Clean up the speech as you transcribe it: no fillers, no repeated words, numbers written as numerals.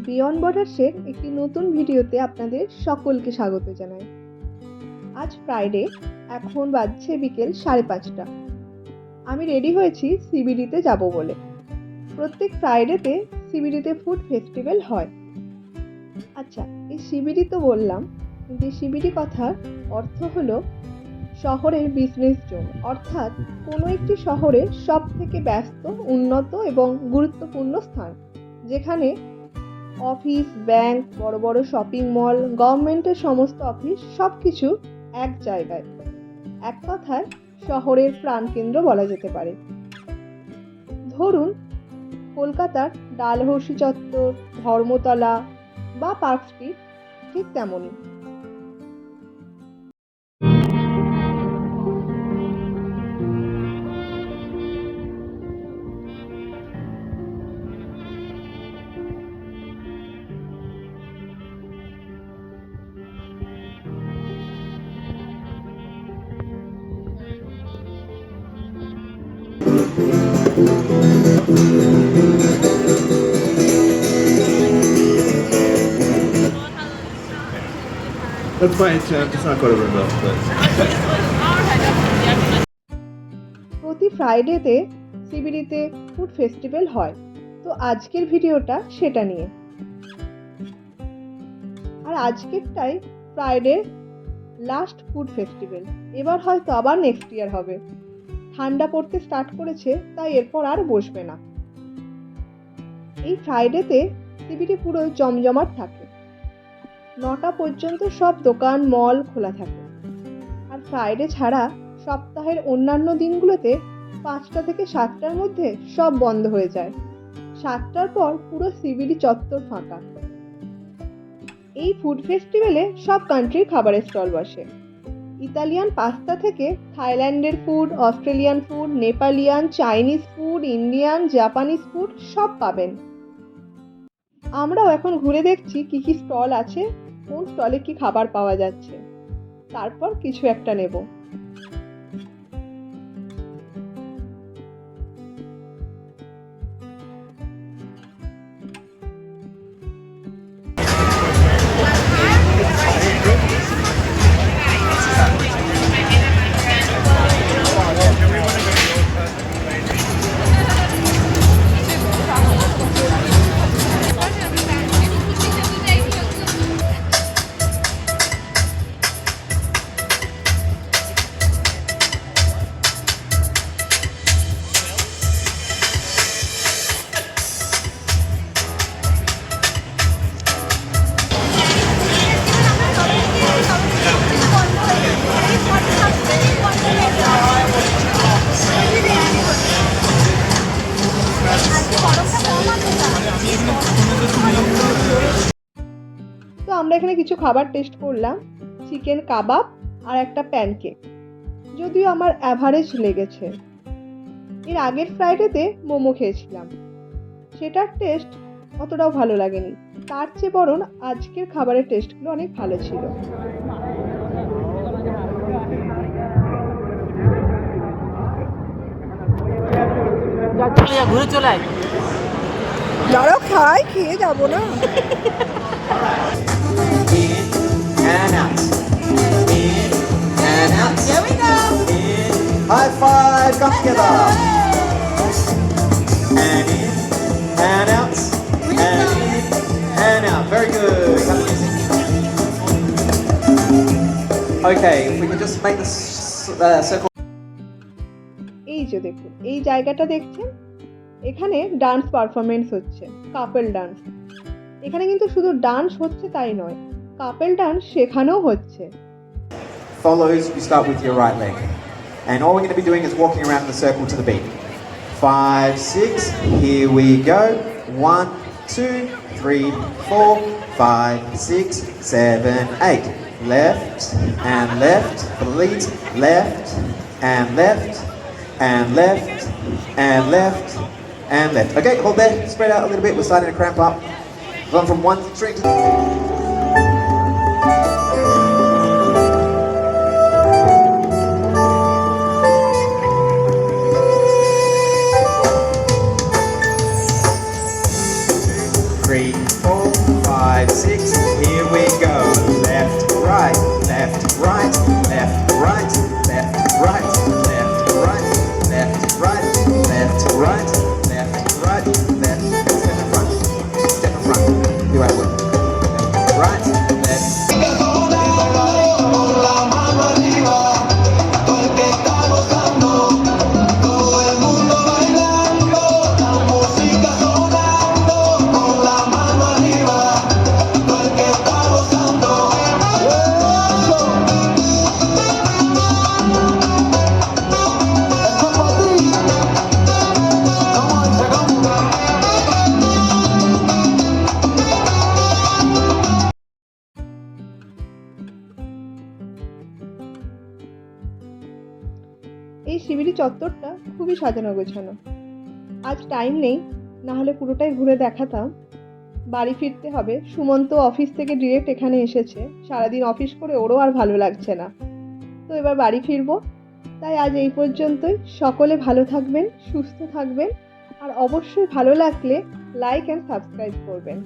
Beyond বর্ডার্সের একটি নতুন ভিডিওতে আপনাদের সকলকে স্বাগত জানাই। আজ ফ্রাইডে, এখন বাজছে বিকেল 5:30। আমি রেডি হয়েছি সিবিডিতে যাব বলে। প্রত্যেক ফ্রাইডেতে সিবিডিতে ফুড ফেস্টিভ্যাল হয়। আচ্ছা, এই সিবিডি তো বললাম, কিন্তু এই সিবিডি কথার অর্থ হলো শহরের বিজনেস জোন, অর্থাৎ কোনো একটি শহরের সব থেকে ব্যস্ত, উন্নত এবং গুরুত্বপূর্ণ স্থান, যেখানে অফিস, ব্যাংক, বড় বড় শপিং মল, গভর্নমেন্টের সমস্ত অফিস সব কিছু এক জায়গায়। এক কথায় শহরের প্রাণকেন্দ্র বলা যেতে পারে। ধরুন কলকাতার ডালহৌসি চত্বর, ধর্মতলা বা পার্ক স্ট্রিট, ঠিক তেমনই। That's fine, it's not going to remove, but... প্রতি ফ্রাইডেতে সিবিডিতে ফুড ফেস্টিভ্যাল হয়, তো আজকের ভিডিওটা সেটা নিয়ে। আর আজকেরটাই ফ্রাইডে লাস্ট ফুড ফেস্টিভ্যাল। এবার হয়তো আবার নেক্সট ইয়ার হবে। ঠান্ডা পড়তে স্টার্ট করেছে, তাই এরপর আর বসবে না। এই ফ্রাইডেতে সিবিডি পুরো জমজমাট থাকে। 9টা পর্যন্ত সব দোকান, মল খোলা থাকে। আর ফ্রাইডে ছাড়া সপ্তাহের অন্যান্য দিনগুলোতে 5টা থেকে 7টার মধ্যে সব বন্ধ হয়ে যায়। 7টার পর পুরো সিবিডি চত্বর ফাঁকা। এই ফুড ফেস্টিভ্যালে সব কান্ট্রির খাবারের স্টল বসে। ইতালিয়ান পাস্তা থেকে থাইল্যান্ডের food, Australian food, নেপালিয়ান, Chinese food, Indian, Japanese food সব পাবেন। আমরাও এখন ঘুরে দেখছি কি কি স্টল আছে, কোন স্টলে কি খাবার পাওয়া যাচ্ছে, তারপর কিছু একটা নেব। তো আমরা এখানে কিছু খাবার টেস্ট করলাম, চিকেন কাবাব আর একটা প্যানকেক। যদিও আমার অ্যাভারেজ লেগেছে। এর আগের ফ্রাইডেতে মোমো খেয়েছিলাম, সেটার টেস্ট অতটাও ভালো লাগেনি। তার চেয়ে বরং আজকের খাবারের টেস্টগুলো অনেক ভালো ছিল। ঘুরে চলে আয়। যারা খায় খেয়ে যাবো না। In and out. In and out. Here we go. In. High five. Come together. And in and out. And in and out. Very good. Cut the music. Okay, if we can just make the circle. এই যে দেখুন, এই জায়গাটা দেখছেন, এখানে dance performance হচ্ছে, couple dance. এখানে কিন্তু শুধু ডান্স হচ্ছে তাই নয়, কাপল ডান্স শেখানো হচ্ছে। Follows, you start with your right leg. And all we're going to be doing is walking around in the circle to the beat. 5, 6, here we go. 1, 2, 3, 4, 5, 6, 7, 8. Left and left, for the leads. Left and left and left and left and left. Okay, hold there, spread out a little bit. We're starting to cramp up. Going from one string to... Three, four. 5, 6, here we go. Left, right, left, right, left, right, left, right, left, right, left, right, left, right, left, right, left. Step in front. Step in front. You have one. Right, left. এই শিবিরি চত্বরটা খুবই সাজানো গোছানো। আজ time নেই, না হলে পুরোটাই ঘুরে দেখাতাম। বাড়ি ফিরতে হবে, সুমন্ত অফিস থেকে ডিরেক্ট এখানে এসেছে। সারাদিন অফিস করে ওরও আর ভালো লাগছে না, তো এবার বাড়ি ফিরবো। তাই আজ এই পর্যন্তই। সকলে ভালো থাকবেন, সুস্থ থাকবেন, আর অবশ্যই ভালো লাগলে লাইক অ্যান্ড সাবস্ক্রাইব করবেন।